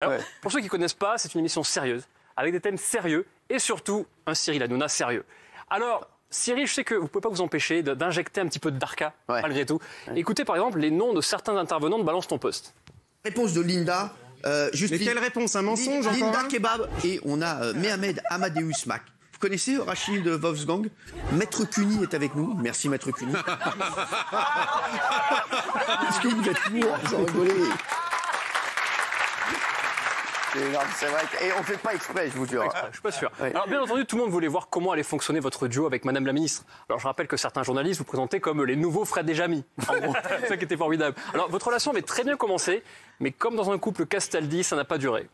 Alors, pour ceux qui ne connaissent pas, c'est une émission sérieuse, avec des thèmes sérieux et surtout un Cyril Hanouna sérieux. Alors, Cyril, je sais que vous ne pouvez pas vous empêcher d'injecter un petit peu de Darka, malgré tout. Écoutez par exemple les noms de certains intervenants de Balance ton poste. Réponse de Linda. Mais quelle réponse? Un mensonge encore? Linda Kebab. Et on a Mehamed Amadeus Mac. Vous connaissez Rachid Wolfgang? Maître Cuny est avec nous. Merci Maître Cuny. Est-ce que vous êtes lourd? Vous en rigolez. C'est vrai. Et on ne fait pas exprès, je vous jure. Je suis pas sûr. Alors bien entendu, tout le monde voulait voir comment allait fonctionner votre duo avec Madame la Ministre. Alors je rappelle que certains journalistes vous présentaient comme les nouveaux Fred et Jamy. En gros, c'est ça qui était formidable. Alors votre relation avait très bien commencé, mais comme dans un couple Castaldi, ça n'a pas duré.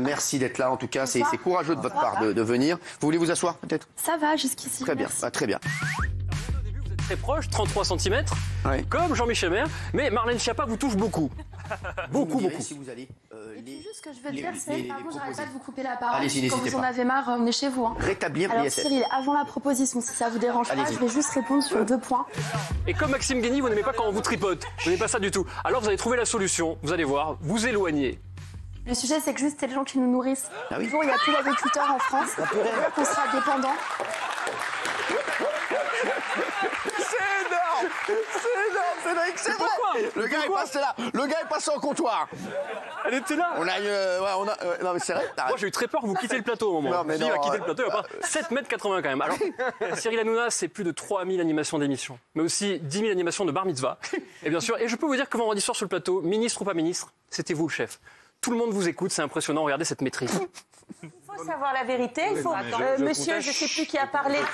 Merci d'être là. En tout cas, c'est courageux de votre part de venir. Vous voulez vous asseoir peut-être? Ça va jusqu'ici. Très bien. Très bien. Très proche, 33 cm, comme Jean-Michel Maire, mais Marlène Schiappa vous touche beaucoup. beaucoup. Si vous allez, Et puis juste ce que je veux dire, c'est, pardon, j'arrête pas de vous couper la parole. Allez-y, Quand n'hésitez vous en pas. avez marre, revenez chez vous. Rétablir Alors l'ISF. Cyril, avant la proposition, si ça vous dérange pas, je vais juste répondre sur 2 points. Et comme Maxime Guény, vous n'aimez pas quand on vous tripote. Vous n'aimez pas ça du tout. Alors vous allez trouver la solution, vous allez voir, vous éloigner. Le sujet, c'est que juste, c'est les gens qui nous nourrissent. Ah oui. Le jour où il n'y a plus d'agriculteurs en France, qu'on sera dépendant. C'est énorme, c'est vrai. Le gars est passé là. Le gars est passé en comptoir. Elle était là. On a non mais c'est vrai. Moi j'ai eu très peur que vous quittiez le plateau au moment. Non, mais il va non, quitter le plateau, il va pas 7,80 m quand même. Alors, Cyril Hanouna, c'est plus de 3000 animations d'émissions, mais aussi 10 000 animations de bar mitzvah. Et bien sûr, et je peux vous dire que vendredi soir sur le plateau, ministre ou pas ministre, c'était vous le chef. Tout le monde vous écoute, c'est impressionnant, regardez cette maîtrise. Il faut savoir la vérité. Il faut. Monsieur, je ne sais plus qui a parlé. Moi,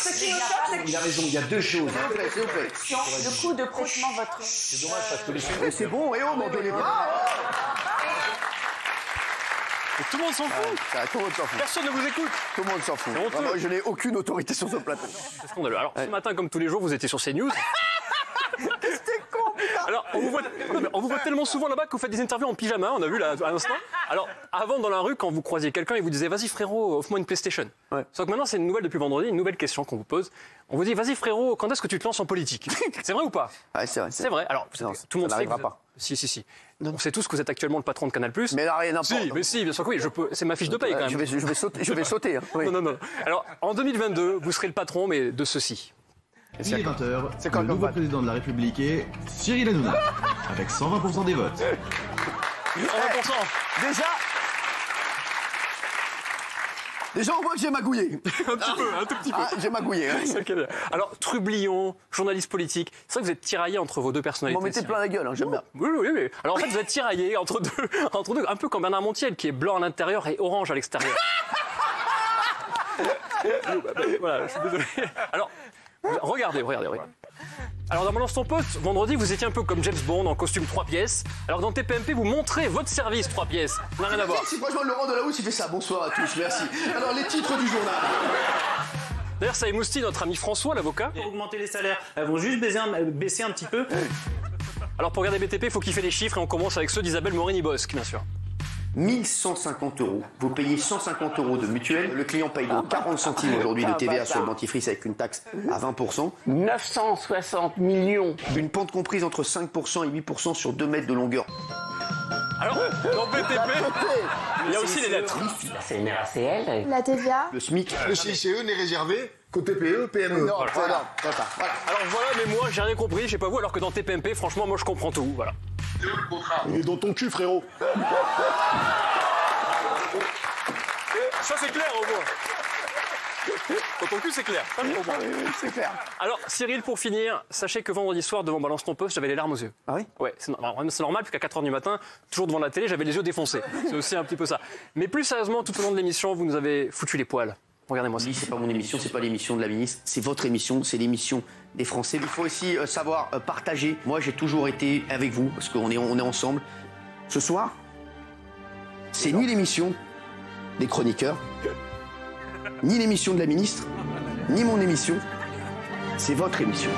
ce qui me choque, c'est que Il a raison, il y a 2 choses. S'il vous plaît. le coup de franchement votre. C'est dommage parce que les c'est bon, et on m'en donnait pas. Et tout le monde s'en fout. Tout le monde s'en fout. Personne ne vous écoute. Tout le monde s'en fout. C'est honteux. Vraiment, je n'ai aucune autorité sur ce plateau. C'est scandaleux. Alors, ce matin, comme tous les jours, vous étiez sur CNews. C'était con, putain. Alors, on vous voit tellement souvent là-bas que vous faites des interviews en pyjama, on a vu là à l'instant. Alors, avant, dans la rue, quand vous croisiez quelqu'un, il vous disait « Vas-y frérot, offre-moi une PlayStation ». Sauf que maintenant, c'est une nouvelle depuis vendredi, une nouvelle question qu'on vous pose. On vous dit « Vas-y frérot, quand est-ce que tu te lances en politique ?» C'est vrai ou pas? C'est vrai. C'est vrai. Alors, Non, tout le monde ça sait que n'arrivera pas. Si. On sait tous que vous êtes actuellement le patron de Canal+. Mais là, rien n'importe. Si, mais si, bien sûr que oui, c'est ma fiche de paye quand même. Je vais sauter. Hein. Oui. Non. Alors, en 2022, vous serez le patron, mais de ceci. Il est 20h, C'est quand le nouveau président de la République est Cyril Hanouna, avec 120% des votes. 100%. Déjà, on voit que j'ai magouillé. Un tout petit peu. J'ai magouillé. Hein. Ok, bien. Alors, trublion, journaliste politique, c'est vrai que vous êtes tiraillé entre vos deux personnalités. Vous m'en mettez plein la gueule, hein, j'aime bien. Oui. Alors en fait, vous êtes tiraillé entre deux, un peu comme Bernard Montiel, qui est blanc à l'intérieur et orange à l'extérieur. Voilà, je suis désolé. Alors, regardez. Alors dans Balance ton poste, vendredi, vous étiez un peu comme James Bond en costume 3 pièces. Alors dans TPMP, vous montrez votre service 3 pièces. Ça n'a rien à voir. Si franchement Laurent Delahousse, il fait ça. Bonsoir à tous, merci. Alors les titres du journal. D'ailleurs, ça émoustille notre ami François, l'avocat. Pour augmenter les salaires, elles vont juste baisser un petit peu. Alors pour regarder BTP, il faut kiffer les chiffres et on commence avec ceux d'Isabelle Morini-Bosque, bien sûr. 1150 €. Vous payez 150 € de mutuelle. Le client paye donc 40 centimes aujourd'hui de TVA sur le dentifrice avec une taxe à 20%. 960 millions. Une pente comprise entre 5% et 8% sur 2 mètres de longueur. Alors, dans BTP, il y a aussi les lettres. C'est une RACL. La TVA. Le SMIC. Le CICE n'est réservé qu'aux TPE, PME. Non, voilà. Alors voilà, mais moi, j'ai rien compris, je sais pas vous, alors que dans TPMP, franchement, moi, je comprends tout, voilà. Il est dans ton cul, frérot. Ça, c'est clair, au moins. Dans ton cul, c'est clair. Ça, je comprends. C'est clair. Alors, Cyril, pour finir, sachez que vendredi soir, devant Balance ton poste, j'avais les larmes aux yeux. Ah oui? Ouais, c'est normal, puisqu'à 4h du matin, toujours devant la télé, j'avais les yeux défoncés. C'est aussi un petit peu ça. Mais plus sérieusement, tout au long de l'émission, vous nous avez foutu les poils. Regardez-moi ça. Oui, c'est pas mon émission, c'est pas l'émission de la ministre, c'est votre émission, c'est l'émission des Français. Il faut aussi savoir partager. Moi, j'ai toujours été avec vous, parce qu'on est ensemble. Ce soir, c'est ni l'émission des chroniqueurs, ni l'émission de la ministre, ni mon émission. C'est votre émission.